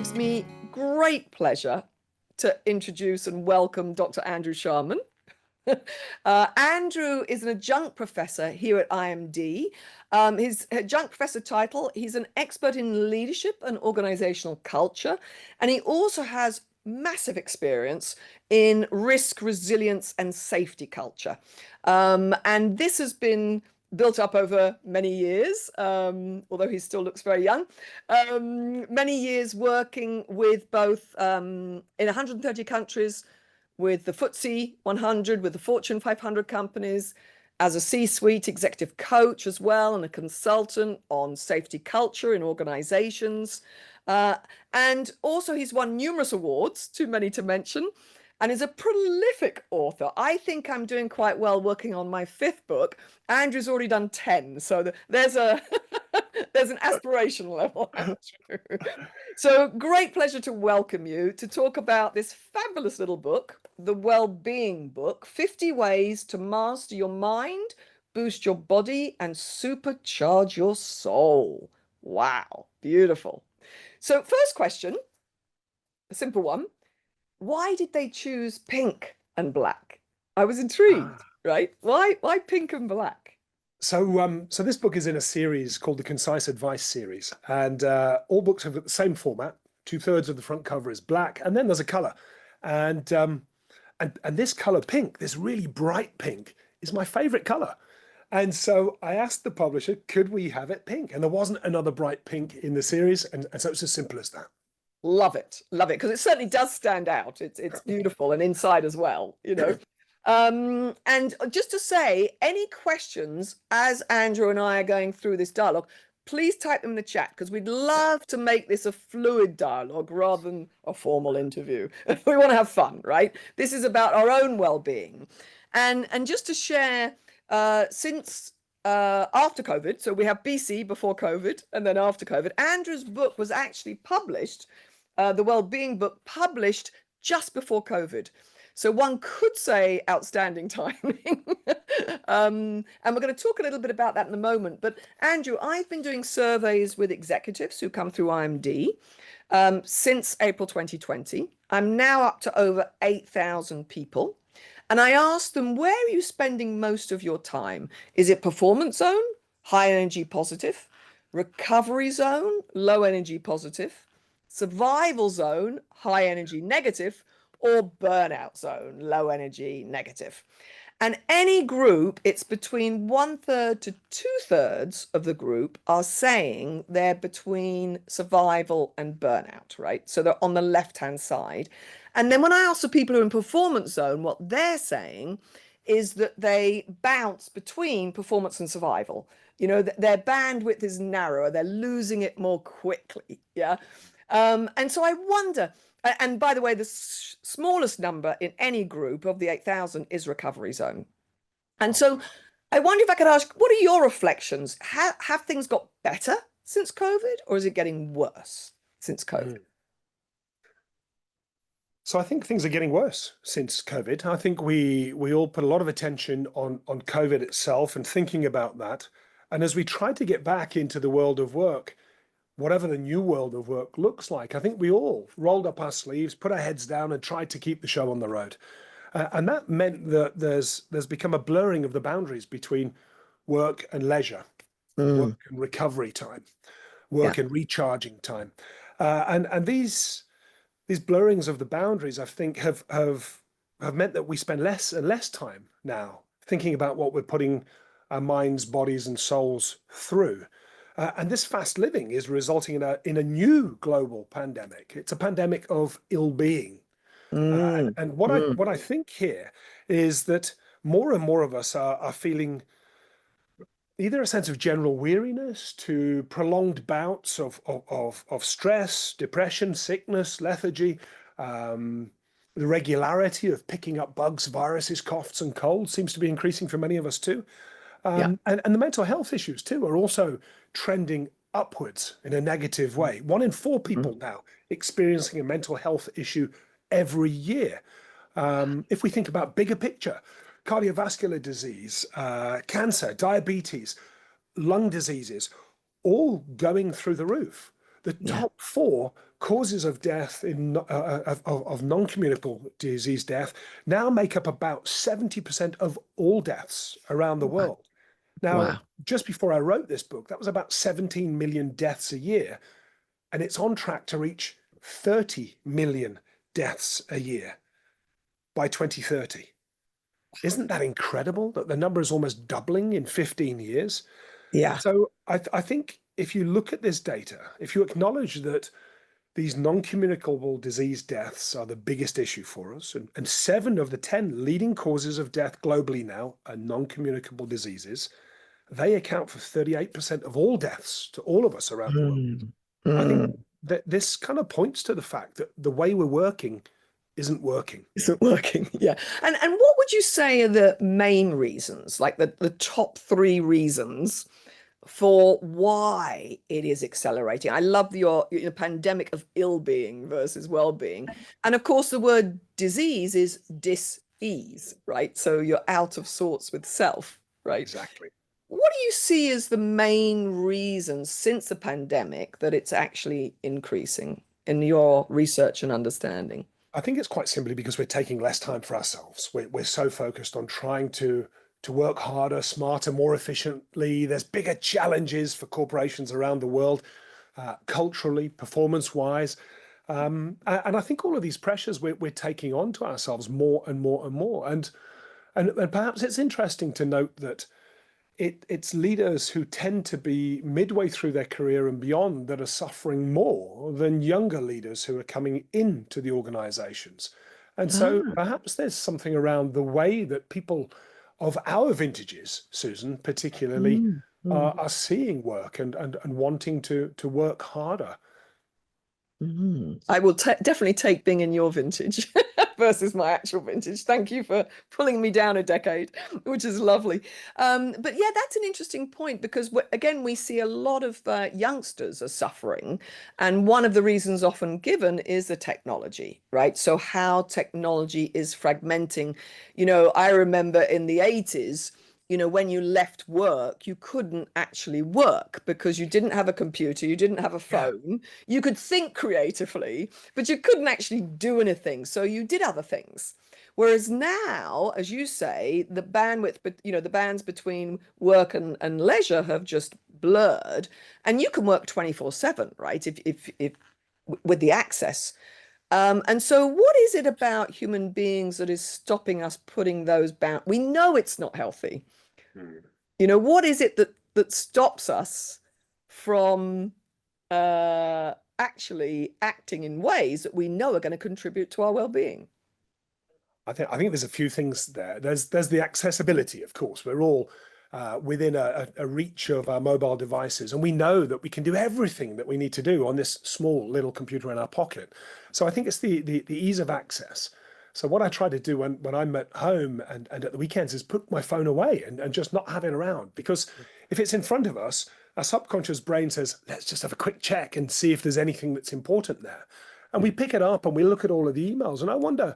gives me great pleasure to introduce and welcome Dr. Andrew Sharman. Andrew is an adjunct professor here at IMD. His adjunct professor title, he's an expert in leadership and organizational culture, and he also has massive experience in risk, resilience, and safety culture. And this has been built up over many years, although he still looks very young. Many years working with both in 130 countries, with the FTSE 100, with the Fortune 500 companies, as a C-suite executive coach as well, and a consultant on safety culture in organizations. And also he's won numerous awards, too many to mention, and is a prolific author. I think I'm doing quite well working on my 5th book. Andrew's already done 10, so there's a there's an aspirational level. So great pleasure to welcome you to talk about this fabulous little book, the Wellbeing book, 50 Ways to Master Your Mind, Boost Your Body, and Supercharge Your Soul. Wow, beautiful. So first question, a simple one. Why did they choose pink and black? I was intrigued, right? Why pink and black? So this book is in a series called the Concise Advice series, and all books have got the same format. 2/3 of the front cover is black, and then there's a color, and this color pink, this really bright pink, is my favorite color. And so I asked the publisher, could we have it pink? And there wasn't another bright pink in the series, and so it's as simple as that. Love it, because it certainly does stand out. It's beautiful, and inside as well, you know. And just to say, any questions as Andrew and I are going through this dialogue, please type them in the chat, because we'd love to make this a fluid dialogue rather than a formal interview. We want to have fun, right? This is about our own well-being. And just to share, since after COVID, so we have BC, before COVID, and then after COVID, Andrew's book was actually published, the Wellbeing book, published just before COVID. So one could say outstanding timing. And we're going to talk a little bit about that in a moment. But Andrew, I've been doing surveys with executives who come through IMD since April 2020. I'm now up to over 8,000 people. And I asked them, where are you spending most of your time? Is it performance zone, high energy positive, recovery zone, low energy positive, survival zone, high energy negative, or burnout zone, low energy negative? And any group, it's between 1/3 to 2/3 of the group are saying they're between survival and burnout, right? So they're on the left-hand side. And then when I ask the people who are in performance zone, what they're saying is that they bounce between performance and survival. You know, their bandwidth is narrower, they're losing it more quickly, yeah? And so I wonder, and by the way, the smallest number in any group of the 8,000 is recovery zone. And so I wonder if I could ask, what are your reflections? Have things got better since COVID, or is it getting worse since COVID? So I think things are getting worse since COVID. I think we all put a lot of attention on COVID itself and thinking about that. And as we try to get back into the world of work, whatever the new world of work looks like, I think we all rolled up our sleeves, put our heads down, and tried to keep the show on the road. And that meant that there's become a blurring of the boundaries between work and leisure, work and recovery time, work and recharging time. And these blurrings of the boundaries, I think, have meant that we spend less and less time now thinking about what we're putting our minds, bodies, and souls through. And this fast living is resulting in a new global pandemic. It's a pandemic of ill-being. And what I think here is that more and more of us are feeling either a sense of general weariness to prolonged bouts of stress, depression, sickness, lethargy, the regularity of picking up bugs, viruses, coughs, and colds seems to be increasing for many of us too. And the mental health issues too are also trending upwards in a negative way. 1 in 4 people now experiencing a mental health issue every year. If we think about bigger picture, cardiovascular disease, cancer, diabetes, lung diseases, all going through the roof. The Yeah. top four causes of death of non-communicable disease death now make up about 70% of all deaths around the Wow. world. Now, Wow. just before I wrote this book, that was about 17 million deaths a year, and it's on track to reach 30 million deaths a year by 2030. Isn't that incredible that the number is almost doubling in 15 years? Yeah. So I think if you look at this data, if you acknowledge that these non-communicable disease deaths are the biggest issue for us, and 7 of the 10 leading causes of death globally now are non-communicable diseases, they account for 38% of all deaths to all of us around the world. Mm. I think Mm. that this kind of points to the fact that the way we're working isn't working. Isn't working. Yeah. And what would you say are the main reasons, like the top 3 reasons for why it is accelerating? I love your pandemic of ill-being versus well-being. And of course, the word disease is dis-ease, right? So you're out of sorts with self, right? Exactly. What do you see as the main reasons since the pandemic that it's actually increasing in your research and understanding? I think it's quite simply because we're taking less time for ourselves. We're so focused on trying to work harder, smarter, more efficiently. There's bigger challenges for corporations around the world, culturally, performance-wise. And I think all of these pressures we're taking on to ourselves more and more and more. And perhaps it's interesting to note that it's leaders who tend to be midway through their career and beyond that are suffering more than younger leaders who are coming into the organizations. And so Ah, perhaps there's something around the way that people of our vintages, Susan, particularly, mm, mm, are seeing work and wanting to work harder. I will definitely take being in your vintage versus my actual vintage. Thank you for pulling me down a decade, which is lovely. But yeah, that's an interesting point because again, we see a lot of youngsters are suffering. And one of the reasons often given is the technology, right? So how technology is fragmenting. I remember in the 80s, when you left work, you couldn't actually work because you didn't have a computer, you didn't have a Yeah. phone. You could think creatively, but you couldn't actually do anything. So you did other things. Whereas now, as you say, the bandwidth, but the bands between work and leisure have just blurred, and you can work 24/7, right? If with the access. And so what is it about human beings that is stopping us putting those bounds? We know it's not healthy. Mm. What is it that stops us from actually acting in ways that we know are going to contribute to our well-being? I think there's a few things there. There's the accessibility, of course. We're all within a reach of our mobile devices, and we know that we can do everything that we need to do on this small little computer in our pocket. So I think it's the ease of access. So what I try to do when I'm at home and at the weekends is put my phone away and just not have it around. Because if it's in front of us, our subconscious brain says, let's just have a quick check and see if there's anything that's important there. And we pick it up and we look at all of the emails. And I wonder,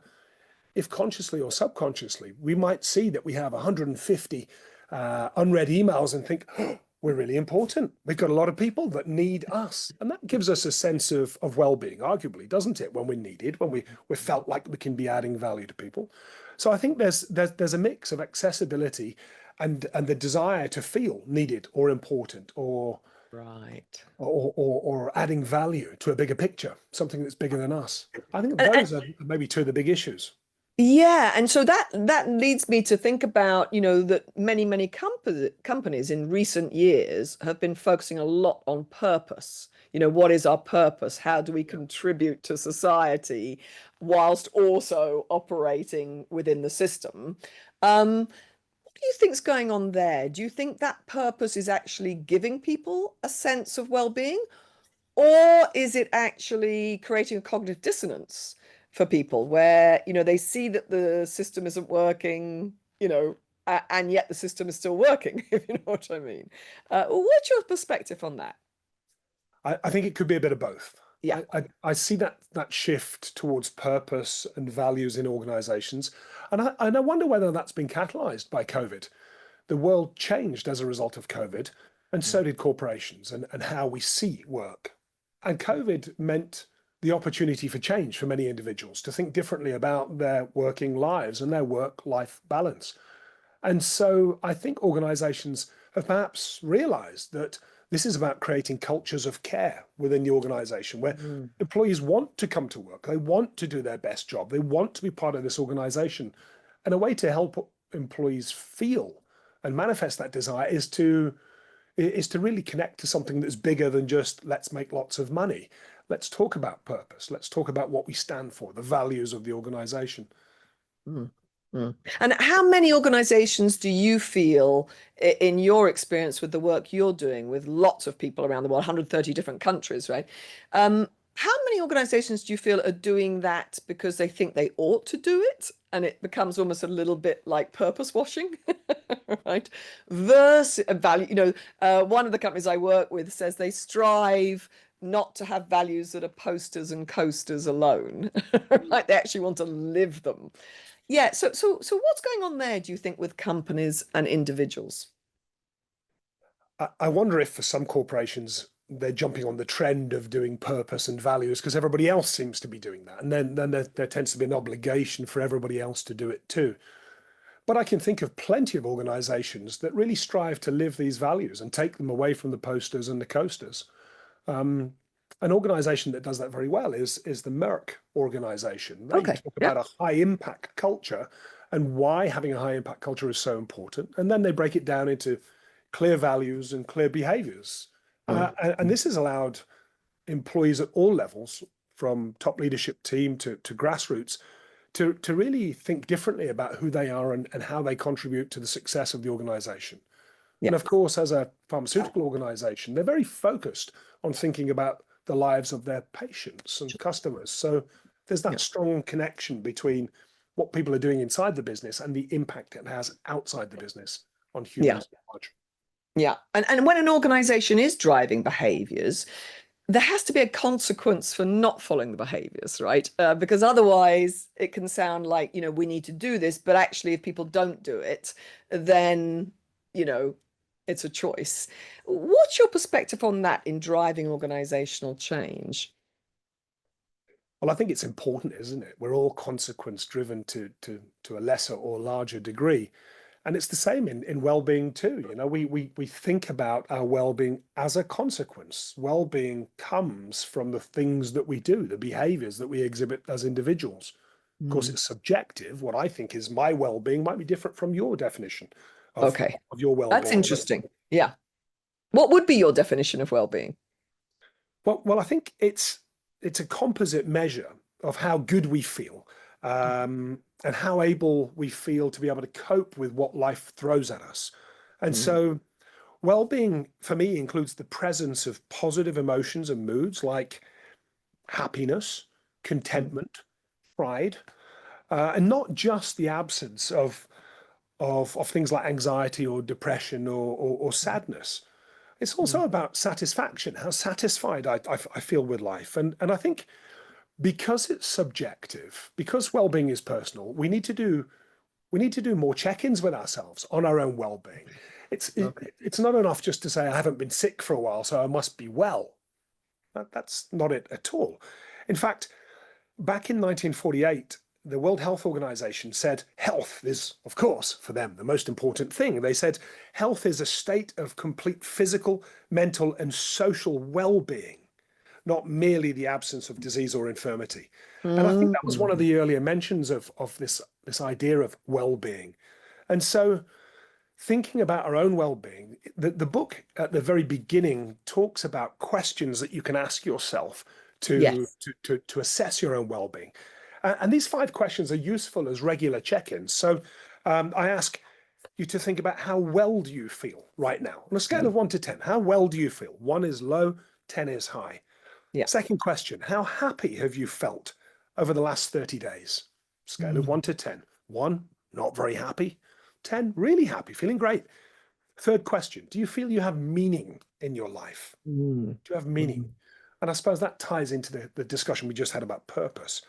if consciously or subconsciously, we might see that we have 150 unread emails and think, oh, we're really important. We've got a lot of people that need us. And that gives us a sense of well-being, arguably, doesn't it? When we're needed, when we felt like we can be adding value to people. So I think there's a mix of accessibility and the desire to feel needed or important Right. or adding value to a bigger picture, something that's bigger than us. I think And those are maybe two of the big issues. yeah, and so that leads me to think about, that many companies in recent years have been focusing a lot on purpose. What is our purpose? How do we Yeah. contribute to society whilst also operating within the system? What do you think's going on there? Do you think that purpose is actually giving people a sense of well-being? Or is it actually creating a cognitive dissonance for people where, they see that the system isn't working, and yet the system is still working, if you know what I mean? What's your perspective on that? I think it could be a bit of both. Yeah. I see that shift towards purpose and values in organizations. And I wonder whether that's been catalyzed by COVID. The world changed as a result of COVID, and so did corporations and how we see work. And COVID meant the opportunity for change for many individuals to think differently about their working lives and their work-life balance. And so I think organizations have perhaps realized that this is about creating cultures of care within the organization where Mm. employees want to come to work, they want to do their best job, they want to be part of this organization. And a way to help employees feel and manifest that desire is to really connect to something that's bigger than just let's make lots of money. Let's talk about purpose. Let's talk about what we stand for, the values of the organization. Mm. Mm. And how many organizations do you feel, in your experience with the work you're doing with lots of people around the world, 130 different countries, right? How many organizations do you feel are doing that because they think they ought to do it? And it becomes almost a little bit like purpose washing, right? Versus value, one of the companies I work with says they strive not to have values that are posters and coasters alone, right? They actually want to live them. Yeah, so what's going on there, do you think, with companies and individuals? I wonder if for some corporations, they're jumping on the trend of doing purpose and values because everybody else seems to be doing that. And then there tends to be an obligation for everybody else to do it too. But I can think of plenty of organizations that really strive to live these values and take them away from the posters and the coasters. Um, an organization that does that very well is the Merck organization. They Okay, talk yeah. about a high impact culture and why having a high impact culture is so important. And then they break it down into clear values and clear behaviors. Mm. And this has allowed employees at all levels, from top leadership team to grassroots, to really think differently about who they are and how they contribute to the success of the organization. Yeah, And of course, as a pharmaceutical organization, they're very focused on thinking about the lives of their patients and customers. So there's yeah, that strong connection between what people are doing inside the business and the impact it has outside the business on yeah, humans at large. yeah. And when an organization is driving behaviors, there has to be a consequence for not following the behaviors, right? Because otherwise it can sound like, we need to do this, but actually if people don't do it, then, you know, it's a choice. What's your perspective on that in driving organizational change? Well, I think it's important, isn't it? We're all consequence driven to a lesser or larger degree. And it's the same in well-being too. We think about our well-being as a consequence. Well-being comes from the things that we do, the behaviors that we exhibit as individuals. Of course, Mm. it's subjective. What I think is my well-being might be different from your definition of, Okay, of your that's well-being. interesting. Yeah. What would be your definition of well-being? Well, I think it's a composite measure of how good we feel, and how able we feel to be able to cope with what life throws at us. And Mm. so, well-being for me includes the presence of positive emotions and moods like happiness, Mm. contentment, pride, and not just the absence of things like anxiety or depression or sadness. It's Mm. also about satisfaction, how satisfied I feel with life. And I think because it's subjective, because well-being is personal, we need to do more check-ins with ourselves on our own well-being. It's it, Okay. it's not enough just to say I haven't been sick for a while, so I must be well. That's not it at all. In fact, back in 1948, the World Health Organization said health is, of course, for them, the most important thing. They said health is a state of complete physical, mental, and social well-being, not merely the absence of disease or infirmity. And I think that was one of Mm. the earlier mentions of this idea of well-being. And so thinking about our own well-being, the book at the very beginning talks about questions that you can ask yourself to Yes. to assess your own well-being. And these 5 questions are useful as regular check-ins. So I ask you to think about how well do you feel right now on a scale Mm. of 1 to 10. How well do you feel? 1 is low, 10 is high. Yeah. Second question, how happy have you felt over the last 30 days? Scale of Mm. 1 to 10. 1, not very happy. 10, really happy, feeling great. Third question, do you feel you have meaning in your life? Mm. Do you have meaning? Mm. And I suppose that ties into the discussion we just had about purpose.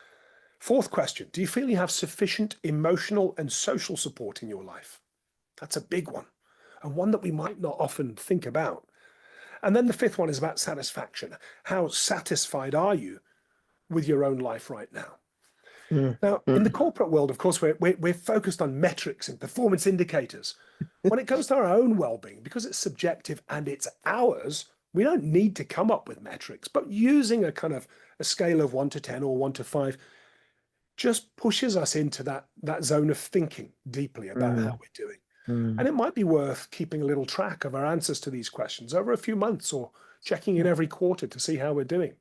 Fourth question, do you feel you have sufficient emotional and social support in your life? That's a big one, and one that we might not often think about. And then the fifth one is about satisfaction. How satisfied are you with your own life right now? Mm, Now, in the mm, corporate world, of course, we're focused on metrics and performance indicators. When it comes to our own well-being, because it's subjective and it's ours, we don't need to come up with metrics, but using a kind of a scale of 1 to 10 or 1 to 5 just pushes us into that zone of thinking deeply about how mm, we're doing. And mm. it might be worth keeping a little track of our answers to these questions over a few months or checking in every quarter to see how we're doing.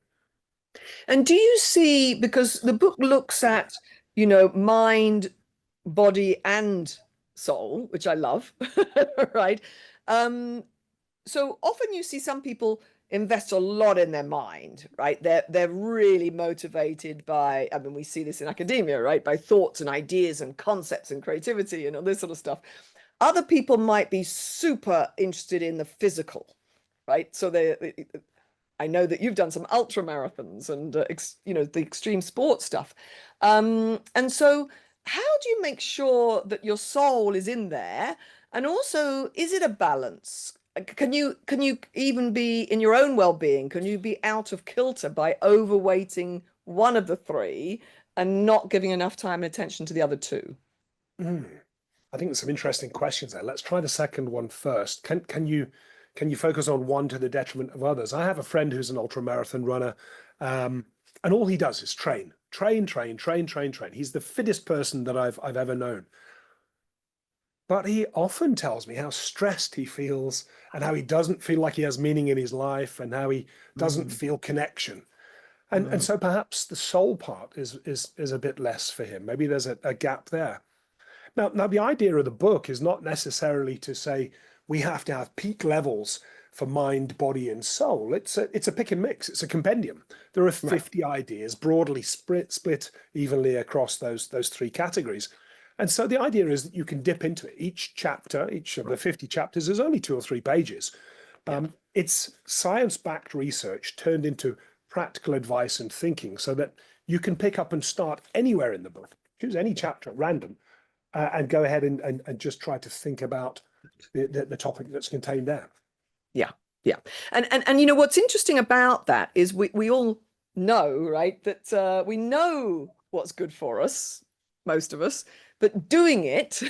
And do you see, because the book looks at, mind, body, and soul, which I love, right? Um, so often you see some people invest a lot in their mind, right? They're really motivated by, I mean, we see this in academia, right? By thoughts and ideas and concepts and creativity and all this sort of stuff. Other people might be super interested in the physical, right? So I know that you've done some ultra marathons and the extreme sports stuff. And so how do you make sure that your soul is in there? And also, is it a balance? Can you even be in your own well-being? Can you be out of kilter by overweighting one of the three and not giving enough time and attention to the other two? Mm. I think there's some interesting questions there. Let's try the second one first. Can you focus on one to the detriment of others? I have a friend who's an ultra marathon runner, and all he does is train, train, train, train, train, train. He's the fittest person that I've ever known. But he often tells me how stressed he feels and how he doesn't feel like he has meaning in his life and how he doesn't Mm, feel connection. And mm, so perhaps the soul part is a bit less for him. Maybe there's a gap there. Now, the idea of the book is not necessarily to say we have to have peak levels for mind, body, and soul. It's a pick and mix. It's a compendium. There are right. 50 ideas broadly split evenly across those three categories. And so the idea is that you can dip into it. Each chapter, each of the 50 chapters is only 2 or 3 pages. Yeah. It's science-backed research turned into practical advice and thinking so that you can pick up and start anywhere in the book. Choose any chapter at random and go ahead and just try to think about the topic that's contained there. Yeah, yeah. And what's interesting about that is we all know, right, that we know what's good for us, most of us, but doing it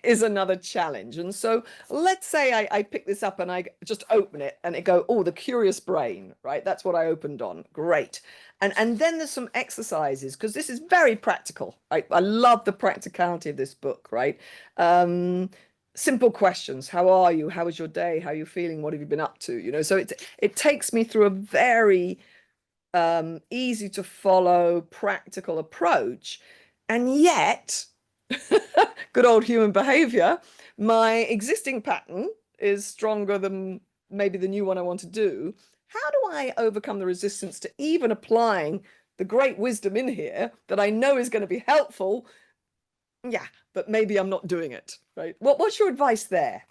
is another challenge. And so let's say I pick this up and I just open it and it go, oh, the curious brain, right? That's what I opened on. Great. And then there's some exercises because this is very practical. I love the practicality of this book, right? Simple questions. How are you? How was your day? How are you feeling? What have you been up to? So it takes me through a very easy to follow practical approach. And yet, good old human behavior, my existing pattern is stronger than maybe the new one I want to do. How do I overcome the resistance to even applying the great wisdom in here that I know is going to be helpful? Yeah, but maybe I'm not doing it, right? What's your advice there?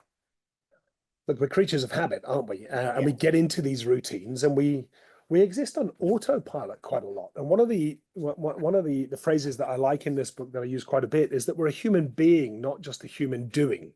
Look, we're creatures of habit, aren't we? And Yeah. we get into these routines, and we exist on autopilot quite a lot. And one of the phrases that I like in this book that I use quite a bit is that we're a human being, not just a human doing.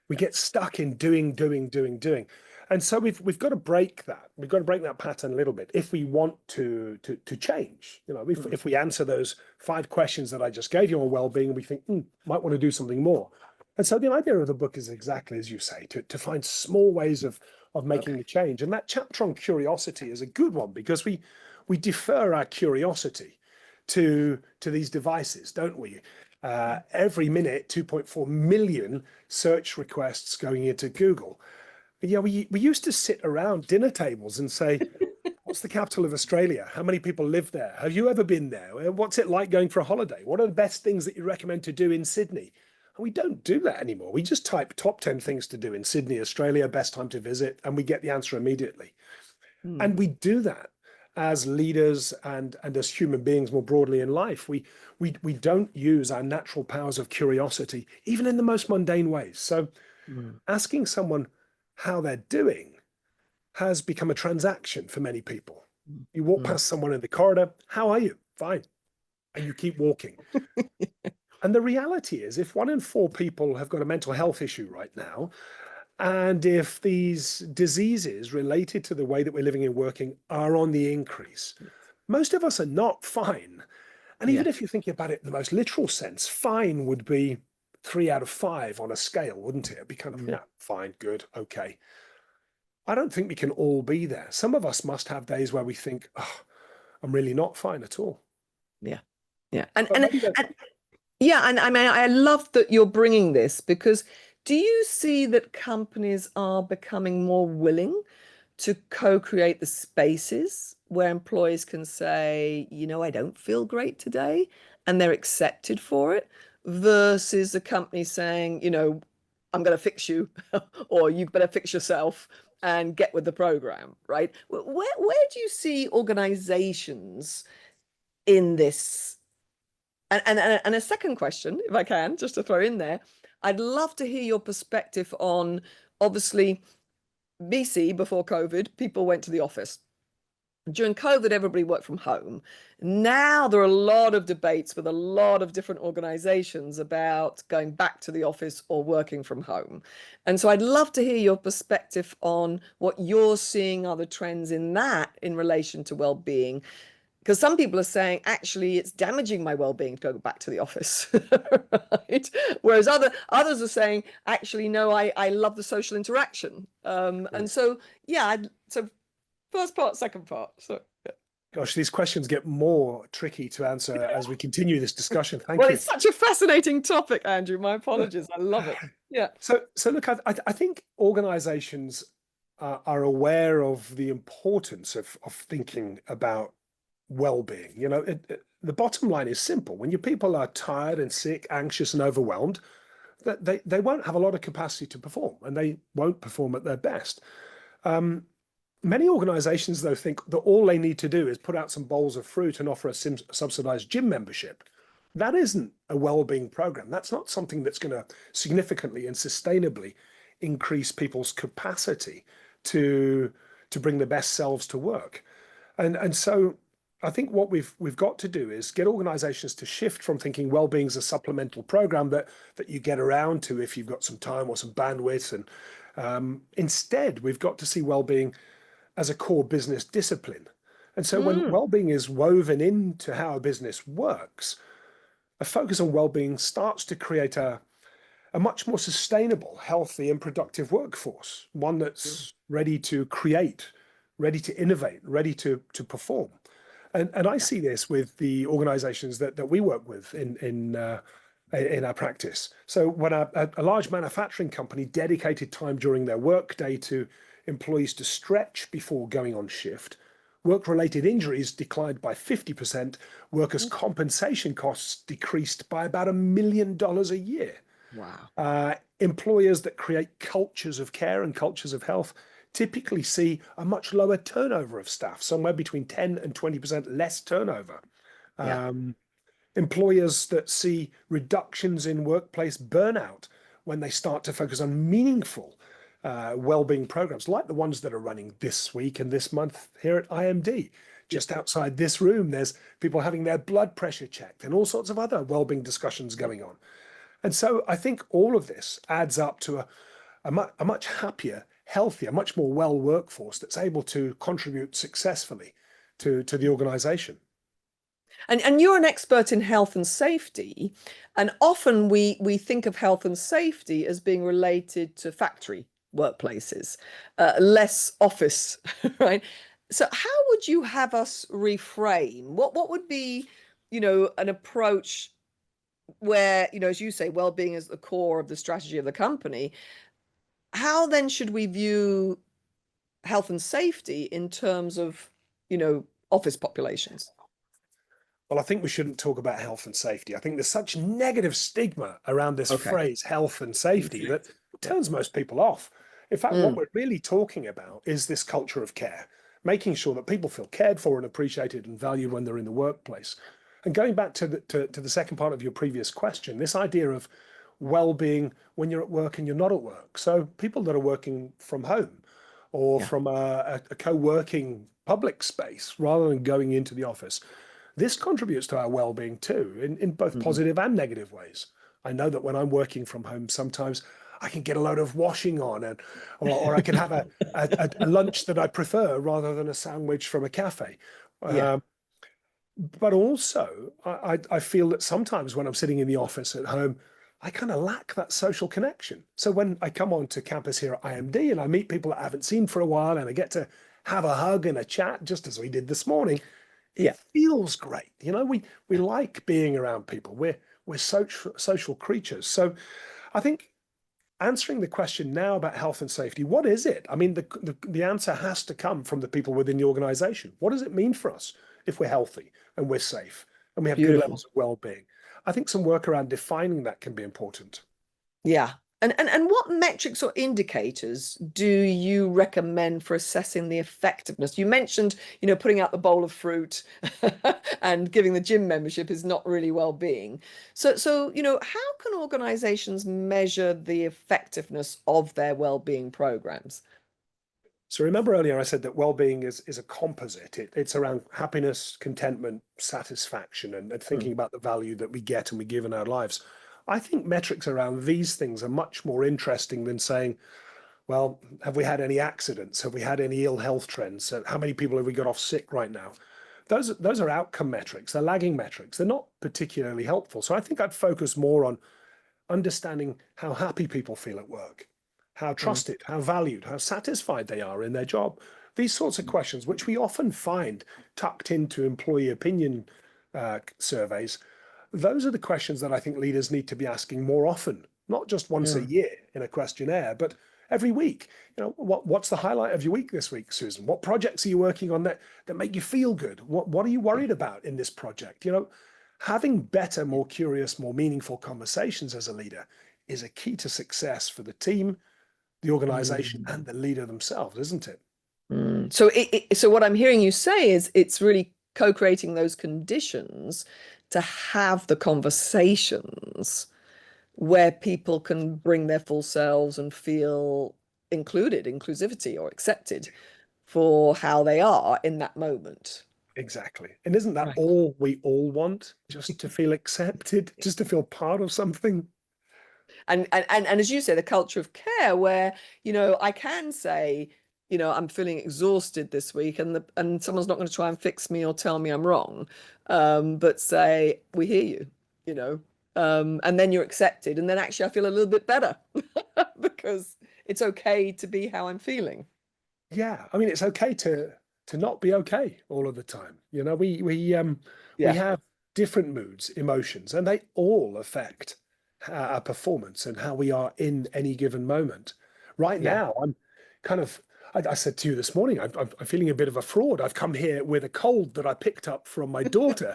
We get stuck in doing, doing, doing, doing. And so we've got to break that. We've got to break that pattern a little bit if we want to change. If we answer those 5 questions that I just gave you on well-being, we think, might want to do something more. And so the idea of the book is exactly as you say, to find small ways of making Okay. the change. And that chapter on curiosity is a good one because we defer our curiosity to these devices, don't we? Every minute, 2.4 million search requests going into Google. But yeah, we used to sit around dinner tables and say, what's the capital of Australia? How many people live there? Have you ever been there? What's it like going for a holiday? What are the best things that you recommend to do in Sydney? And we don't do that anymore. We just type top 10 things to do in Sydney, Australia, best time to visit, and we get the answer immediately. Mm, And we do that as leaders and as human beings more broadly in life. We don't use our natural powers of curiosity, even in the most mundane ways. So mm, asking someone how they're doing has become a transaction for many people. You walk mm, past someone in the corridor, how are you? Fine. And you keep walking. And the reality is, if 1 in 4 people have got a mental health issue right now, And if these diseases related to the way that we're living and working are on the increase, most of us are not fine. And Yeah. even if you're thinking about it in the most literal sense, fine would be 3 out of 5 on a scale, wouldn't it? It'd be kind of, Mm. yeah, fine, good, okay. I don't think we can all be there. Some of us must have days where we think, oh, I'm really not fine at all. Yeah. Yeah. And, But and, maybe that, and yeah, and I mean, I love that you're bringing this because do you see that companies are becoming more willing to co-create the spaces where employees can say, I don't feel great today, and they're accepted for it, versus the company saying, I'm going to fix you, or you better fix yourself and get with the program, right? Where do you see organizations in this? And a second question, if I can, just to throw in there, I'd love to hear your perspective on, obviously, BC before COVID, people went to the office. During COVID, everybody worked from home. Now there are a lot of debates with a lot of different organizations about going back to the office or working from home. And so I'd love to hear your perspective on what you're seeing are the trends in that in relation to well-being, because some people are saying actually it's damaging my well-being to go back to the office, right? Whereas others are saying actually no, I love the social interaction. And so yeah, so first part, second part. So yeah. gosh, these questions get more tricky to answer as we continue this discussion. Thank Well, you. it's such a fascinating topic, Andrew. My apologies. I love it. Yeah. So look, I think organizations are aware of the importance of thinking about well-being. The bottom line is simple. When your people are tired and sick, anxious and overwhelmed, that they won't have a lot of capacity to perform, and they won't perform at their best. Many organizations, though, think that all they need to do is put out some bowls of fruit and offer a subsidized gym membership. That isn't a well-being program. That's not something that's going to significantly and sustainably increase people's capacity to bring their best selves to work. And so I think what we've got to do is get organizations to shift from thinking well-being is a supplemental program that you get around to if you've got some time or some bandwidth. And instead, we've got to see well-being as a core business discipline. And so when Mm, well-being is woven into how a business works, a focus on well-being starts to create a much more sustainable, healthy, and productive workforce, one that's ready to create, ready to innovate, ready to perform. And I see this with the organizations that we work with in our practice. So when a large manufacturing company dedicated time during their workday to employees to stretch before going on shift, work-related injuries declined by 50%, workers' compensation costs decreased by about $1 million a year. wow. Employers that create cultures of care and cultures of health typically see a much lower turnover of staff, somewhere between 10 and 20% less turnover. Yeah. Employers that see reductions in workplace burnout when they start to focus on meaningful well-being programs like the ones that are running this week and this month here at IMD. Just outside this room, there's people having their blood pressure checked and all sorts of other well-being discussions going on. And so I think all of this adds up to a much happier, healthier, much more well workforce that's able to contribute successfully to the organization. And you're an expert in health and safety, and often we think of health and safety as being related to factory workplaces, less office, right? So how would you have us reframe? What would be, an approach where, as you say, well-being is the core of the strategy of the company? How then should we view health and safety in terms of, office populations? Well, I think we shouldn't talk about health and safety. I think there's such negative stigma around this Okay. phrase, health and safety, that Yeah. turns most people off. In fact, what Mm, we're really talking about is this culture of care, making sure that people feel cared for and appreciated and valued when they're in the workplace. And going back to the second part of your previous question, this idea of well-being when you're at work and you're not at work. So people that are working from home or yeah. from a co-working public space rather than going into the office, this contributes to our well-being too, in both Mhm. positive and negative ways. I know that when I'm working from home, sometimes I can get a load of washing on, and or I can have a lunch that I prefer rather than a sandwich from a cafe. Yeah. But also, I feel that sometimes when I'm sitting in the office at home, I kind of lack that social connection. So when I come onto campus here at IMD and I meet people that I haven't seen for a while and I get to have a hug and a chat, just as we did this morning, it Yeah. feels great. You know, we like being around people. We're social creatures. So I think answering the question now about health and safety, what is it? I mean, the answer has to come from the people within the organization. What does it mean for us if we're healthy and we're safe and we have good Beautiful. levels of well-being? I think some work around defining that can be important. Yeah. And what metrics or indicators do you recommend for assessing the effectiveness? You mentioned, putting out the bowl of fruit and giving the gym membership is not really well-being. So, how can organizations measure the effectiveness of their well-being programs? So remember earlier I said that well-being is a composite. It's around happiness, contentment, satisfaction, and Mm, thinking about the value that we get and we give in our lives. I think metrics around these things are much more interesting than saying, well, have we had any accidents? Have we had any ill health trends? How many people have we got off sick right now? Those are outcome metrics. They're lagging metrics. They're not particularly helpful. So I think I'd focus more on understanding how happy people feel at work, how mm, trusted, how valued, how satisfied they are in their job. These sorts of questions, which we often find tucked into employee opinion surveys, those are the questions that I think leaders need to be asking more often, not just once a mm, year in a questionnaire, but every week. What's the highlight of your week this week, Susan? What projects are you working on that make you feel good? What are you worried about in this project? Having better, more curious, more meaningful conversations as a leader is a key to success for the team, the organization, and mm, the leader themselves, isn't it? So what I'm hearing you say is it's really co-creating those conditions to have the conversations where people can bring their full selves and feel included, inclusivity or accepted for how they are in that moment. Exactly. And isn't that Right. all we all want? Just to feel accepted, just to feel part of something? And as you say, the culture of care where, I can say, I'm feeling exhausted this week and someone's not going to try and fix me or tell me I'm wrong. But say, we hear you, you know, and then you're accepted. And then actually I feel a little bit better because it's okay to be how I'm feeling. Yeah. I mean, it's okay to not be okay all of the time. We Yeah. have different moods, emotions, and they all affect our performance and how we are in any given moment. Right Yeah. now, I'm kind of, I said to you this morning, I'm feeling a bit of a fraud. I've come here with a cold that I picked up from my daughter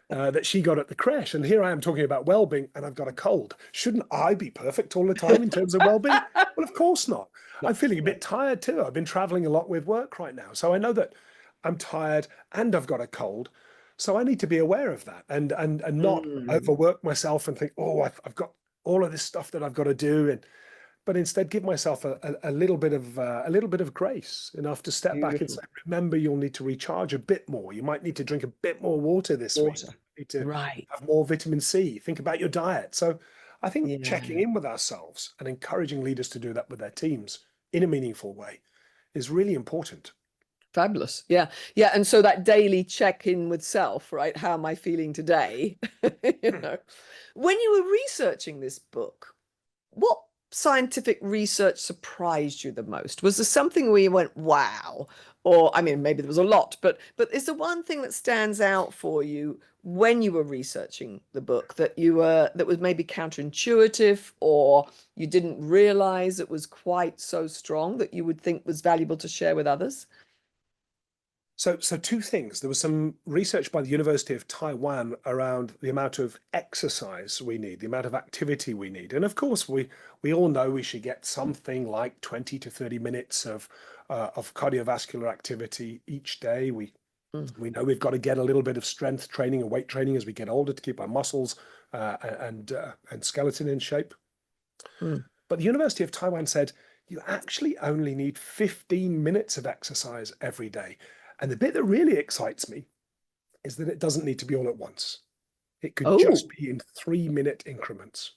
that she got at the crash. And here I am talking about well-being and I've got a cold. Shouldn't I be perfect all the time in terms of well-being? Well, of course not. No, I'm feeling a no. bit tired too. I've been traveling a lot with work right now. So I know that I'm tired and I've got a cold. So I need to be aware of that and not Mm, overwork myself and think, oh, I've got all of this stuff that I've got to do. But instead give myself a little bit of grace, enough to step back and say, beautiful. remember, you'll need to recharge a bit more. You might need to drink a bit more water this week. Water. You need to Right. have more vitamin C. Think about your diet. So I think checking Yeah. in with ourselves and encouraging leaders to do that with their teams in a meaningful way is really important. Fabulous. Yeah. Yeah. And so that daily check in with self, right? How am I feeling today? You know, when you were researching this book, what scientific research surprised you the most? Was there something where you went, wow? Or I mean, maybe there was a lot, but is there one thing that stands out for you when you were researching the book that was maybe counterintuitive or you didn't realize it was quite so strong that you would think was valuable to share with others? So two things. There was some research by the University of Taiwan around the amount of exercise we need, the amount of activity we need. And of course, we all know we should get something like 20 to 30 minutes of cardiovascular activity each day. Mm, We know we've got to get a little bit of strength training and weight training as we get older to keep our muscles and skeleton in shape. mm. But the University of Taiwan said you actually only need 15 minutes of exercise every day. And the bit that really excites me is that it doesn't need to be all at once. It could just Oh, be in 3-minute increments.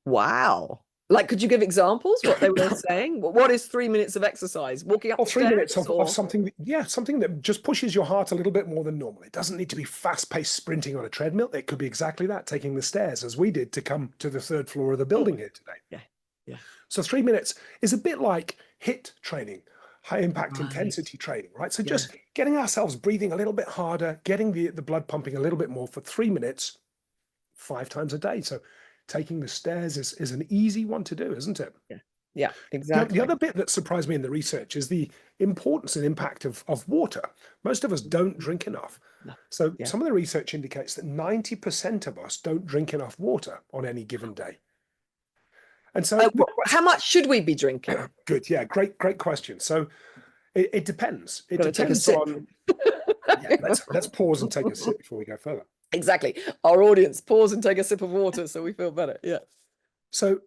wow. Like, could you give examples what they were saying? What is 3 minutes of exercise? Walking up Or the 3 minutes stairs of or something, yeah, something that just pushes your heart a little bit more than normal. It doesn't need to be fast-paced sprinting on a treadmill. It could be exactly that, taking the stairs as we did to come to the third floor of the building here today. yeah, yeah. So 3 minutes is a bit like HIIT training, high impact Right. intensity training, right? So Yeah. just getting ourselves breathing a little bit harder, getting the blood pumping a little bit more for 3 minutes, 5 times a day. So taking the stairs is an easy one to do, isn't it? Yeah. Yeah, The exactly. other bit that surprised me in the research is the importance and impact of water. Most of us don't drink enough. No. So Yeah. some of the research indicates that 90% of us don't drink enough water on any given day. And so How much should we be drinking? good, yeah, great question. So it depends. It Got to take a depends sip. on, yeah, let's pause and take a sip before we go further. Exactly. Our audience, pause and take a sip of water so we feel better. Yeah. So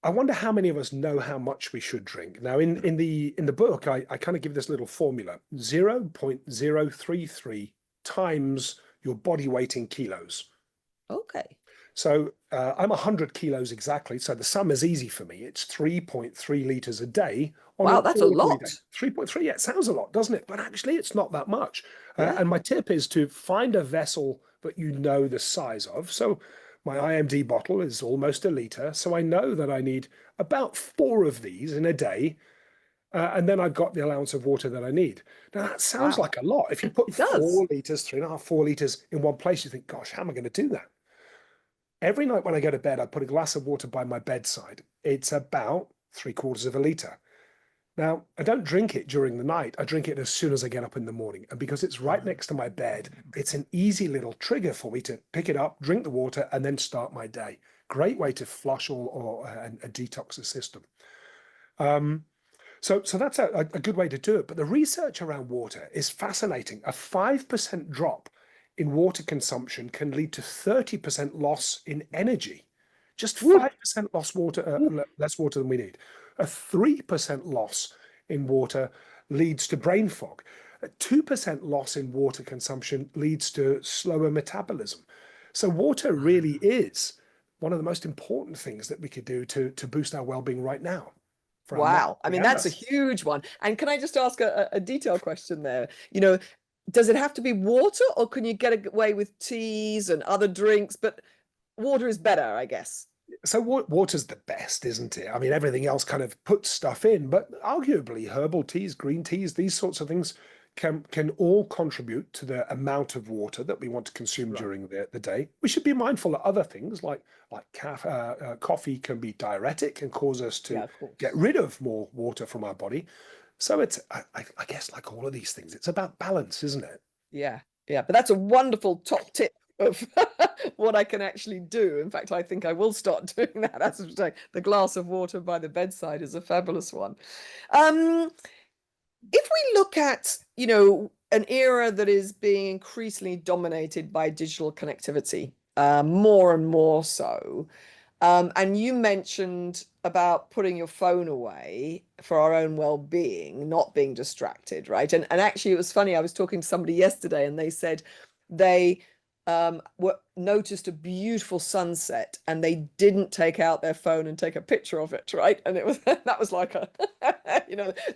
I wonder how many of us know how much we should drink. Now, in the book, I kind of give this little formula: 0.033 times your body weight in kilos. Okay. So I'm 100 kilos exactly. So the sum is easy for me. It's 3.3 liters a day on Wow, an that's a ordinary day. lot. 3.3, yeah, it sounds a lot, doesn't it? But actually, it's not that much. Yeah. And my tip is to find a vessel that you know the size of. So my IMD bottle is almost a liter. So I know that I need about 4 of these in a day. And then I've got the allowance of water that I need. Now, that sounds Wow. like a lot. If you put It does. 4 liters, 3.5, 4 liters in one place, you think, gosh, how am I going to do that? Every night when I go to bed, I put a glass of water by my bedside. It's about 3/4 of a liter. Now, I don't drink it during the night. I drink it as soon as I get up in the morning. And because it's right next to my bed, it's an easy little trigger for me to pick it up, drink the water, and then start my day. Great way to flush and detox the system. So that's a good way to do it. But the research around water is fascinating. A 5% drop in water consumption can lead to 30% loss in energy. Just 5% less water than we need. A 3% loss in water leads to brain fog. A 2% loss in water consumption leads to slower metabolism. So water really is one of the most important things that we could do to boost our well-being right now. For our mind Wow. I mean, and that's a us. huge one. And can I just ask a detailed question there? Does it have to be water or can you get away with teas and other drinks? But water is better, I guess. So water's the best, isn't it? I mean, everything else kind of puts stuff in, but arguably herbal teas, green teas, these sorts of things can all contribute to the amount of water that we want to consume Right. during the day. We should be mindful that other things like coffee can be diuretic and cause us Yeah, to of course. get rid of more water from our body. So I guess like all of these things, it's about balance, isn't it? Yeah. Yeah. But that's a wonderful top tip of what I can actually do. In fact, I think I will start doing that. As I'm saying, the glass of water by the bedside is a fabulous one. If we look at, an era that is being increasingly dominated by digital connectivity, more and more so, and you mentioned about putting your phone away for our own well-being, not being distracted, right? And actually, it was funny. I was talking to somebody yesterday, and they said they noticed a beautiful sunset, and they didn't take out their phone and take a picture of it, right? And it was that was like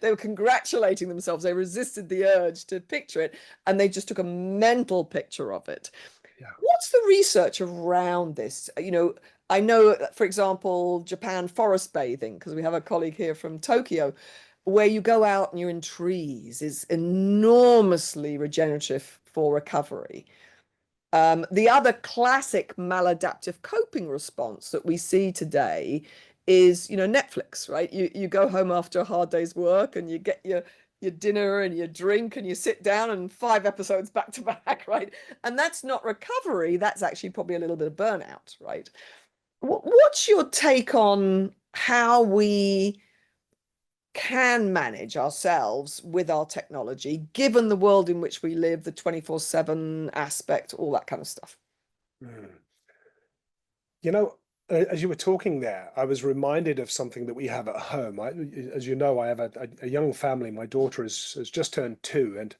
they were congratulating themselves. They resisted the urge to picture it, and they just took a mental picture of it. Yeah. What's the research around this? I know, for example, Japan forest bathing, because we have a colleague here from Tokyo, where you go out and you're in trees, is enormously regenerative for recovery. The other classic maladaptive coping response that we see today is, Netflix, right? You go home after a hard day's work and you get your dinner and your drink and you sit down and 5 episodes back to back, right? And that's not recovery. That's actually probably a little bit of burnout, right? What's your take on how we can manage ourselves with our technology, given the world in which we live, the 24/7 aspect, all that kind of stuff? Mm. As you were talking there, I was reminded of something that we have at home. As you know, I have a young family. My daughter has just turned 2, and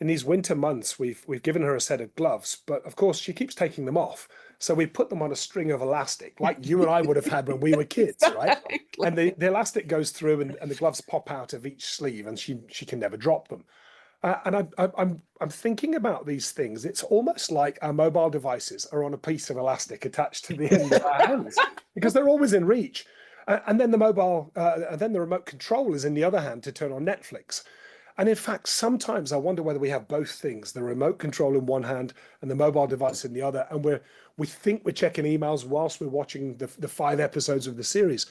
in these winter months, we've given her a set of gloves, but of course she keeps taking them off. So we put them on a string of elastic, like you and I would have had when we were kids, right? Exactly. And the elastic goes through and the gloves pop out of each sleeve, and she can never drop them. I'm thinking about these things. It's almost like our mobile devices are on a piece of elastic attached to the end of our hands because they're always in reach. And then the remote control is in the other hand to turn on Netflix. And in fact, sometimes I wonder whether we have both things, the remote control in one hand and the mobile device in the other. And we think we're checking emails whilst we're watching the 5 episodes of the series.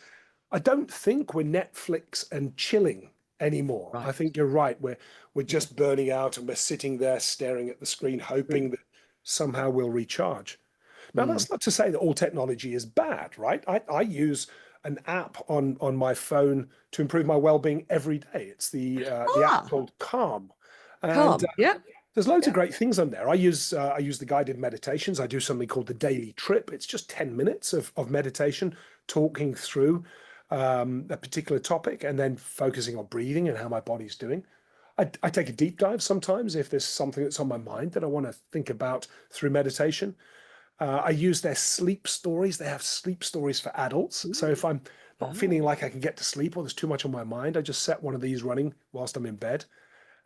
I don't think we're Netflix and chilling anymore. Right. I think you're right. We're just burning out and we're sitting there staring at the screen, hoping that somehow we'll recharge. Now, that's not to say that all technology is bad, right? I use an app on my phone to improve my well-being every day. It's the app called Calm, and Calm. Yeah. there's loads of great things on there. I use the guided meditations. I do something called the daily trip. It's just 10 minutes of meditation, talking through a particular topic and then focusing on breathing and how my body's doing. I take a deep dive sometimes if there's something that's on my mind that I want to think about through meditation. I use their sleep stories. They have sleep stories for adults. So if I'm not feeling like I can get to sleep or there's too much on my mind, I just set one of these running whilst I'm in bed.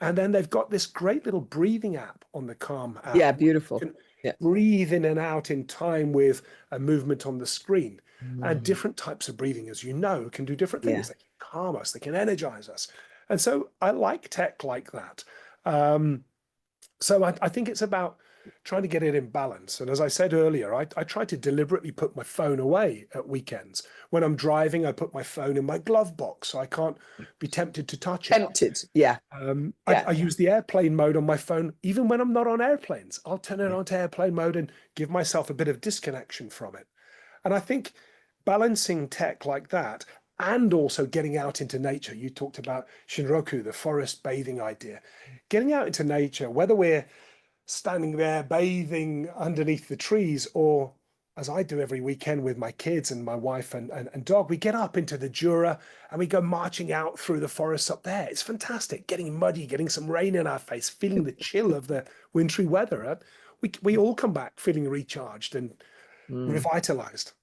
And then they've got this great little breathing app on the Calm app. Yeah, beautiful. You can Yeah. breathe in and out in time with a movement on the screen. And different types of breathing, as you know, can do different things. They can calm us, they can energize us. And so I like tech like that. So I think it's about trying to get it in balance. And as I said earlier, I try to deliberately put my phone away at weekends. When I'm driving, I put my phone in my glove box so I can't be tempted to touch it. Tempted. Yeah. I use the airplane mode on my phone, even when I'm not on airplanes. I'll turn it on to airplane mode and give myself a bit of disconnection from it. And I think balancing tech like that and also getting out into nature. You talked about Shinroku, the forest bathing idea. Getting out into nature, whether we're standing there bathing underneath the trees or as I do every weekend with my kids and my wife and dog, we get up into the Jura and we go marching out through the forests up there. It's fantastic, getting muddy, getting some rain in our face, feeling the chill of the wintry weather. We all come back feeling recharged and revitalized.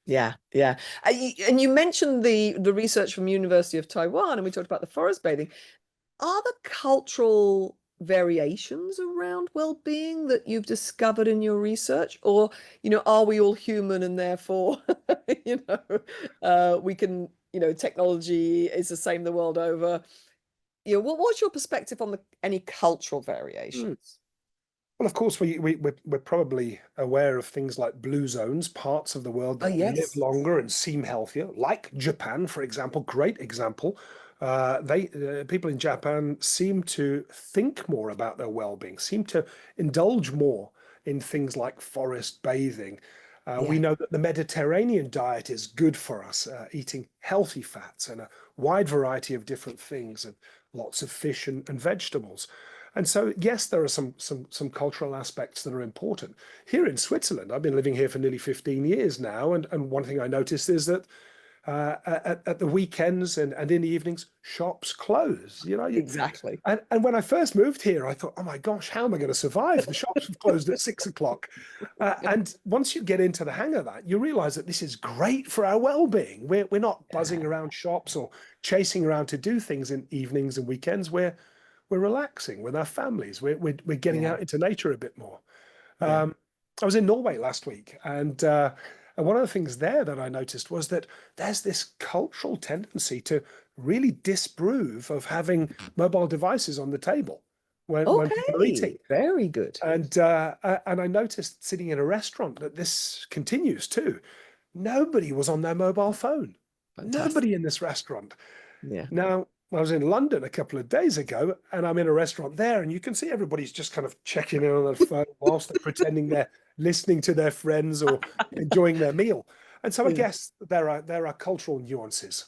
Yeah, yeah. And you mentioned the research from University of Taiwan, and we talked about the forest bathing. Are there cultural variations around well-being that you've discovered in your research? Or, are we all human and therefore, we can, technology is the same the world over? What's your perspective on any cultural variations? Well, of course, we're probably aware of things like blue zones, parts of the world that live longer and seem healthier, like Japan, for example. Great example. People in Japan seem to think more about their well-being, seem to indulge more in things like forest bathing. We know that the Mediterranean diet is good for us, eating healthy fats and a wide variety of different things, and lots of fish and vegetables. And so, yes, there are some cultural aspects that are important. Here in Switzerland, I've been living here for nearly 15 years now, and one thing I noticed is that at the weekends and in the evenings, shops close. Exactly. And when I first moved here, I thought, oh my gosh, how am I going to survive? The shops have closed at 6 o'clock. And once you get into the hang of that, you realize that this is great for our well-being. We're not buzzing around shops or chasing around to do things in evenings and weekends. We're relaxing with our families. We're getting out into nature a bit more. I was in Norway last week, and one of the things there that I noticed was that there's this cultural tendency to really disapprove of having mobile devices on the table when people are eating. Very good. And I noticed sitting in a restaurant that this continues too. Nobody was on their mobile phone. Fantastic. Nobody in this restaurant. Yeah. Now, I was in London a couple of days ago, and I'm in a restaurant there, and you can see everybody's just kind of checking in on their phone whilst they're pretending they're listening to their friends or enjoying their meal. And so I guess there are cultural nuances.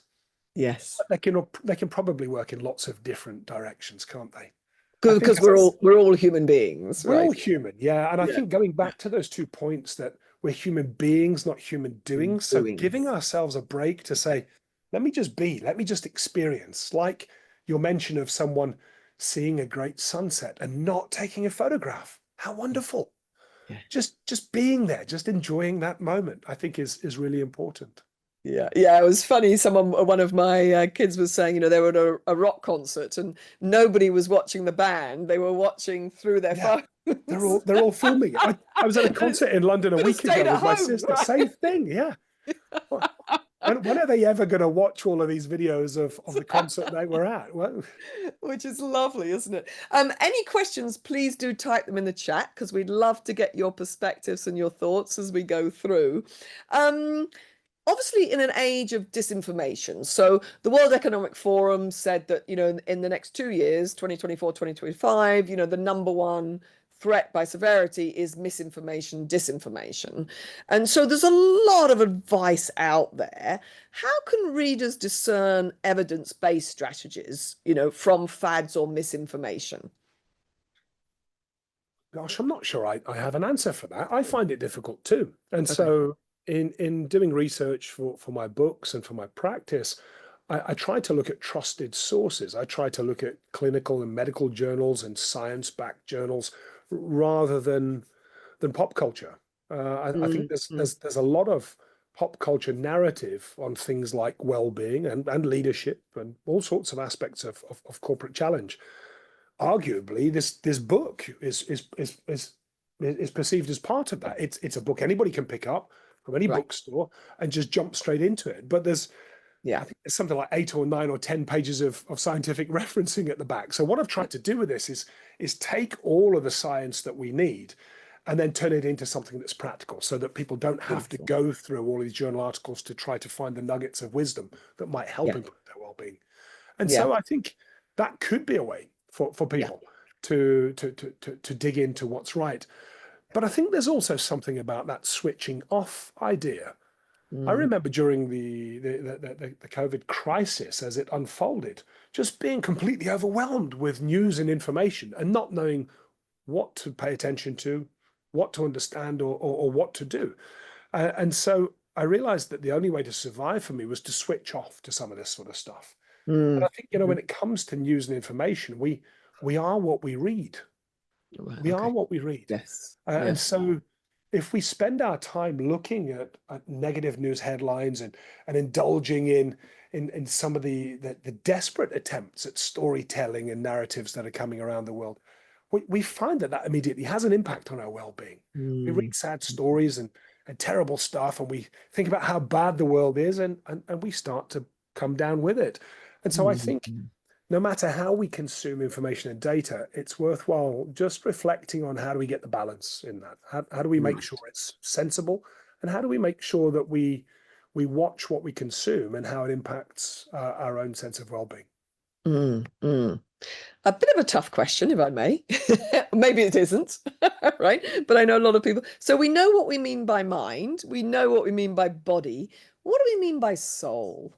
Yes. They can probably work in lots of different directions, can't they? Because we're all human beings, we're right? all human, yeah. And I think going back to those 2 points, that we're human beings, not human doings. So giving ourselves a break to say, let me just be, let me just experience, like your mention of someone seeing a great sunset and not taking a photograph. How wonderful. Yeah. just being there, just enjoying that moment, I think is really important. Yeah, yeah, it was funny. One of my kids was saying, they were at a rock concert and nobody was watching the band. They were watching through their Yeah, phones. they're all filming it. I was at a concert in London a Could have week stayed ago at with my home, sister. right? Same thing. Yeah. When are they ever going to watch all of these videos of the concert they were at? Well, Which is lovely, isn't it? Any questions, please do type them in the chat because we'd love to get your perspectives and your thoughts as we go through. Um, Obviously in an age of disinformation. So the World Economic Forum said that, in the next 2 years, 2024, 2025, the number one threat by severity is misinformation, disinformation. And so there's a lot of advice out there. How can readers discern evidence-based strategies, from fads or misinformation? gosh, I'm not sure I have an answer for that. I find it difficult too. And Okay. so in doing research for my books and for my practice, I try to look at trusted sources. I try to look at clinical and medical journals and science-backed journals rather than pop culture. I think Mm. there's a lot of pop culture narrative on things like well-being and leadership and all sorts of aspects of corporate challenge. Arguably, this book is perceived as part of that. It's a book anybody can pick up from any Right. bookstore and just jump straight into it. But I Yeah. think there's something like 8 or 9 or 10 pages of scientific referencing at the back. So what I've tried to do with this is take all of the science that we need and then turn it into something that's practical so that people don't have to Beautiful. go through all these journal articles to try to find the nuggets of wisdom that might help Yeah. improve their well-being. And Yeah. so I think that could be a way for Yeah. people to dig into what's right. But I think there's also something about that switching off idea. I Mm. remember during the COVID crisis as it unfolded, just being completely overwhelmed with news and information and not knowing what to pay attention to, what to understand, or what to do. And so I realized that the only way to survive for me was to switch off to some of this sort of stuff. And I Mm. think, when it comes to news and information, we are what we read. Right, We are okay. what we read. Yes. And Yes. so if we spend our time looking at negative news headlines and indulging in some of the desperate attempts at storytelling and narratives that are coming around the world, we find that immediately has an impact on our well-being. We Mm. read sad stories and terrible stuff, and we think about how bad the world is, and we start to come down with it. And so I think Mm. no matter how we consume information and data, it's worthwhile just reflecting on how do we get the balance in that? How do we make sure Right. it's sensible? And how do we make sure that we watch what we consume and how it impacts our own sense of well-being? Mm. Mm. A bit of a tough question, if I may. Maybe it isn't, right? But I know a lot of people. So we know what we mean by mind. We know what we mean by body. What do we mean by soul?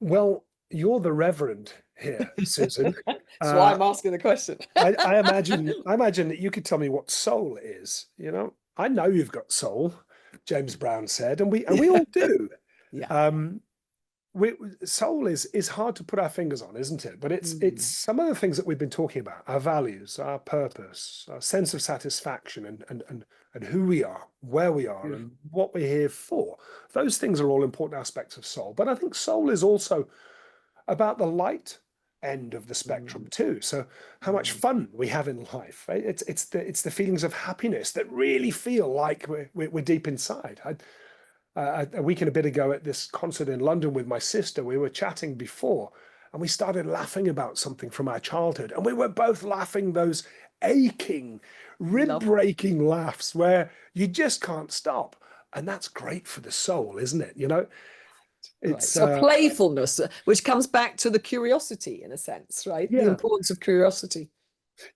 Well, you're the reverend here, Susan. That's why Uh, I'm asking the question. I imagine that you could tell me what soul is. I know you've got soul, James Brown said, and we Yeah. all do. Yeah. Um, soul is hard to put our fingers on, isn't it? But it's Mm. some of the things that we've been talking about: our values, our purpose, our sense of satisfaction, and who we are, where we are, and Beautiful. what we're here for. Those things are all important aspects of soul. But I think soul is also about the light end of the spectrum Mm. too. So how much Mm. fun we have in life, right? It's the feelings of happiness that really feel like we're deep inside. A week and a bit ago at this concert in London with my sister, we were chatting before and we started laughing about something from our childhood. And we were both laughing those aching, rib Love. breaking laughs where you just can't stop. And that's great for the soul, isn't it? Right. It's, So playfulness, which comes back to the curiosity in a sense, right? The yeah. importance of curiosity.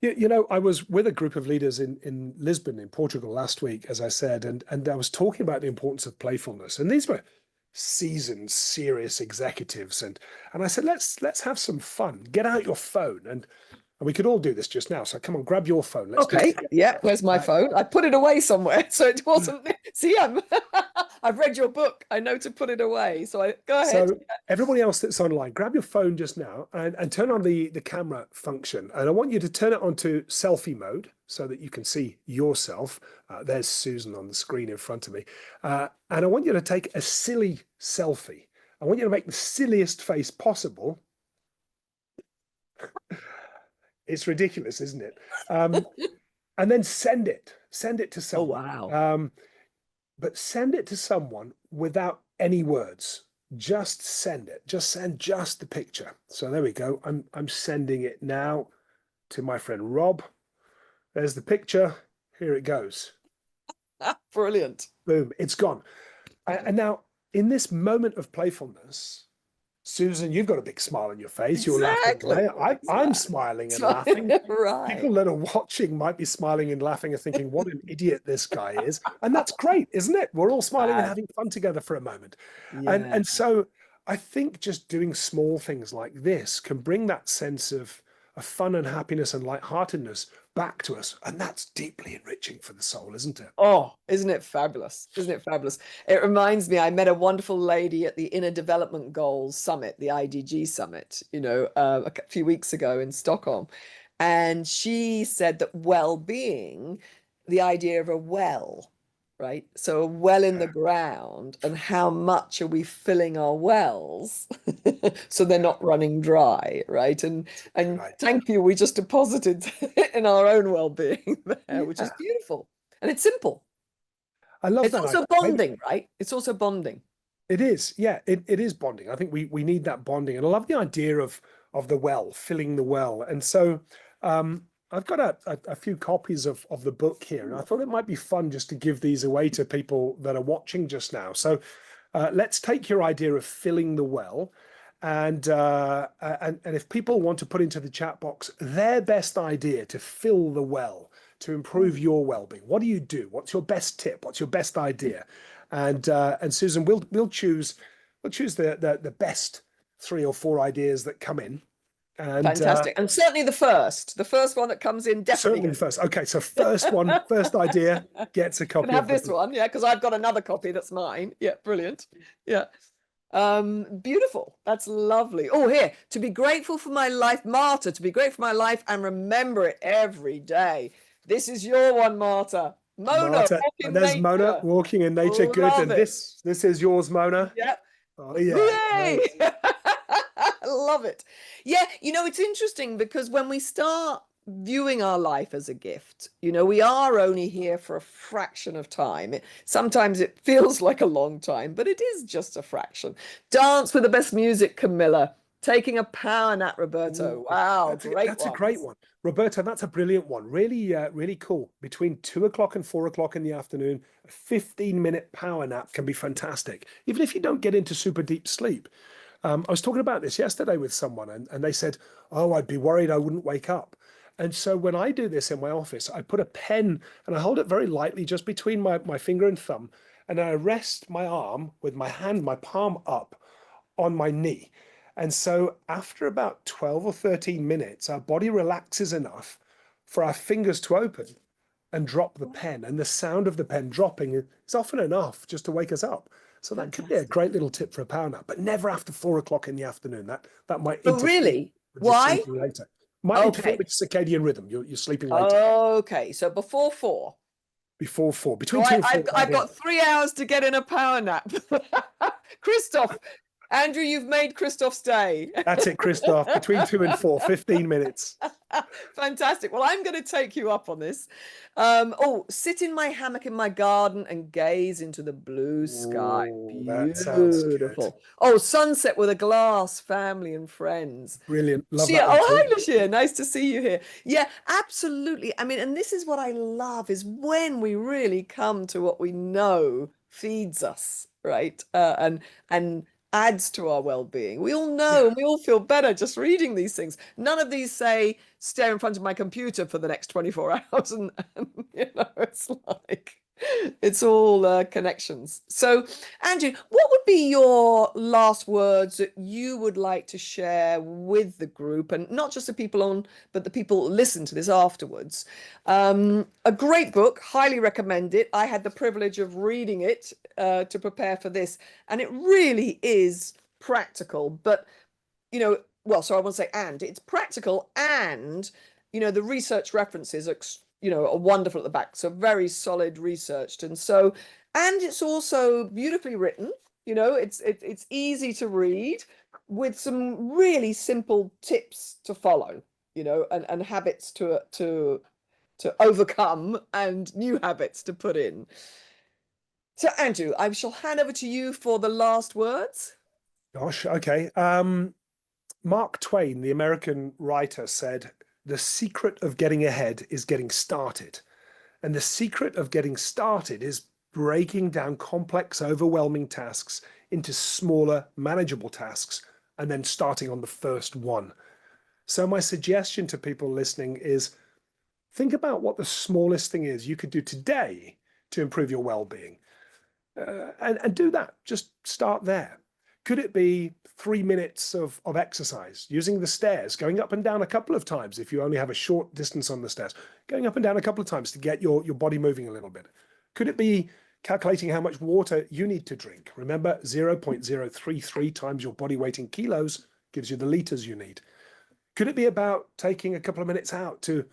I was with a group of leaders in Lisbon, in Portugal last week, as I said, and I was talking about the importance of playfulness. And these were seasoned, serious executives, and I said, let's have some fun. Get out your phone, and we could all do this just now. So come on, grab your phone. Let's do it Okay. together. Yeah. Where's my phone? I put it away somewhere, so it wasn't. See, I've read your book. I know to put it away. So go ahead. So everybody else that's online, grab your phone just now and turn on the camera function. And I want you to turn it onto selfie mode so that you can see yourself. There's Susan on the screen in front of me. And I want you to take a silly selfie. I want you to make the silliest face possible. It's ridiculous, isn't it? And then send it. Send it to Oh, someone. wow. But send it to someone without any words. Just send it. Just send just the picture. So there we go. I'm sending it now to my friend Rob. There's the picture. Here it goes. Brilliant. Boom. It's gone. And now, in this moment of playfulness, Susan, you've got a big smile on your face. You're laughing away. I'm smiling and laughing. Right. People that are watching might be smiling and laughing and thinking, what an idiot this guy is. And that's great, isn't it? We're all smiling and having fun together for a moment. Yeah. And so I think just doing small things like this can bring that sense of fun and happiness and lightheartedness back to us. And that's deeply enriching for the soul, isn't it? Oh, isn't it fabulous? Isn't it fabulous? It reminds me, I met a wonderful lady at the Inner Development Goals Summit, the IDG Summit, a few weeks ago in Stockholm. And she said that well-being, the idea of a well, right? So a well in the ground, and how much are we filling our wells so they're not running dry, right? And Right. thank you, we just deposited in our own well-being there, which is Yeah. beautiful. And it's simple. I love It's that. also bonding, right? It's also bonding. It is, yeah, it is bonding. I think we need that bonding, and I love the idea of the well, filling the well. And so I've got a few copies of the book here, and I thought it might be fun just to give these away to people that are watching just now. So let's take your idea of filling the well, and if people want to put into the chat box their best idea to fill the well, to improve your well-being, what do you do? What's your best tip? What's your best idea? And Susan, we'll choose the best 3 or 4 ideas that come in. And fantastic. And certainly the first one that comes in, definitely. certainly the first. Okay, so first idea gets a copy. Can have this one, yeah, because I've got another copy that's mine. Yeah, brilliant. Yeah. Beautiful. That's lovely. Oh, here, to be grateful for my life, Marta, to be grateful for my life and remember it every day. This is your one, Marta. Mona, Marta, walking and there's nature. Mona, walking in nature. Good. Love And it. this is yours, Mona. Yep. Oh yeah. Hooray! Great. Love it. Yeah, it's interesting because when we start viewing our life as a gift, we are only here for a fraction of time. Sometimes it feels like a long time, but it is just a fraction. Dance with the best music, Camilla. Taking a power nap, Roberto. Ooh, Wow, that's a great one. Roberto, that's a brilliant one. Really, really cool. Between 2 o'clock and 4 o'clock in the afternoon, a 15-minute power nap can be fantastic, even if you don't get into super deep sleep. I was talking about this yesterday with someone, and they said, oh, I'd be worried I wouldn't wake up. And so when I do this in my office, I put a pen and I hold it very lightly just between my finger and thumb, and I rest my arm with my hand, my palm up on my knee. And so after about 12 or 13 minutes, our body relaxes enough for our fingers to open and drop the pen. And the sound of the pen dropping is often enough just to wake us up. So that could be a great little tip for a power nap, but never after 4 o'clock in the afternoon. That might Oh, interfere really? with your Why? sleeping later. Might interfere Okay. with circadian rhythm. You're sleeping later. Okay, so before 4. Before 4. Between So 2 and 4. I've got 3 hours to get in a power nap. Christoph, Andrew, you've made Christoph's day. That's it, Christoph. Between 2 and 4, 15 minutes. Fantastic. Well, I'm going to take you up on this. Sit in my hammock in my garden and gaze into the blue sky. Ooh, that sounds good. Beautiful. Oh, sunset with a glass, family and friends. Brilliant. Love Lucia, that one hi, too. Lucia. Nice to see you here. Yeah, absolutely. I mean, and this is what I love is when we really come to what we know feeds us, right? And adds to our well-being. We all know, and we all feel better just reading these things. None of these say stare in front of my computer for the next 24 hours and it's like It's all connections. So, Andrew, what would be your last words that you would like to share with the group, and not just the people on, but the people that listen to this afterwards? A great book, highly recommend it. I had the privilege of reading it to prepare for this, and it really is practical. But well, so I want to say, and it's practical, and the research references are wonderful at the back, so very solid researched. And so, and it's also beautifully written. It's easy to read with some really simple tips to follow, and habits to overcome and new habits to put in. So, Andrew, I shall hand over to you for the last words. Gosh, okay. Mark Twain, the American writer, said, "The secret of getting ahead is getting started. And the secret of getting started is breaking down complex, overwhelming tasks into smaller, manageable tasks, and then starting on the first one." So my suggestion to people listening is think about what the smallest thing is you could do today to improve your well-being. And do that. Just start there. Could it be 3 minutes of exercise, using the stairs, going up and down a couple of times if you only have a short distance on the stairs, going up and down a couple of times to get your body moving a little bit? Could it be calculating how much water you need to drink? Remember, 0.033 times your body weight in kilos gives you the liters you need. Could it be about taking a couple of minutes out to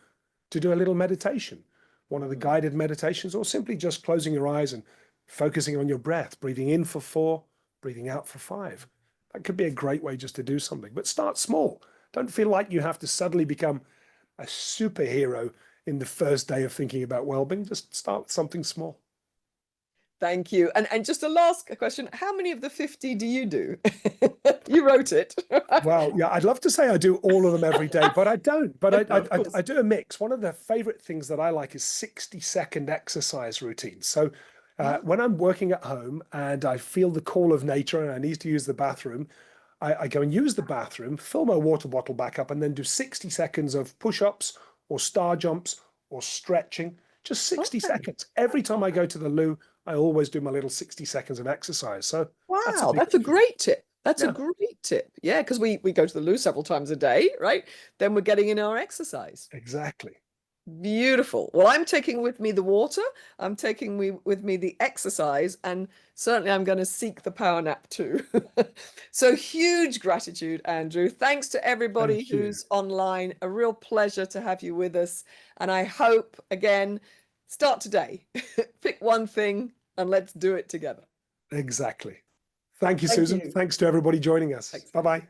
do a little meditation, one of the guided meditations, or simply just closing your eyes and focusing on your breath, breathing in for 4, breathing out for 5. That could be a great way just to do something, but start small. Don't feel like you have to suddenly become a superhero in the first day of thinking about well-being. Just start with something small. Thank you. And just a last question. How many of the 50 do you do? You wrote it. Well, yeah, I'd love to say I do all of them every day, but I don't. But No, of course. I do a mix. One of the favorite things that I like is 60-second exercise routines. So when I'm working at home and I feel the call of nature and I need to use the bathroom, I go and use the bathroom, fill my water bottle back up, and then do 60 seconds of push-ups or star jumps or stretching. Just 60 Okay. seconds. Every time I go to the loo, I always do my little 60 seconds of exercise. So that's a Wow, big that's a one for me. great tip. That's a Yeah, great tip. Yeah, because we go to the loo several times a day, right? Then we're getting in our exercise. exactly. Beautiful. Well, I'm taking with me the water. I'm taking with me the exercise, and certainly I'm going to seek the power nap too. So huge gratitude, Andrew. Thanks to everybody Thank you. who's online. A real pleasure to have you with us. And I hope, again, start today. Pick one thing and let's do it together. Exactly. Thank you, Thank Susan. you. Thanks to everybody joining us. Thanks. Bye-bye.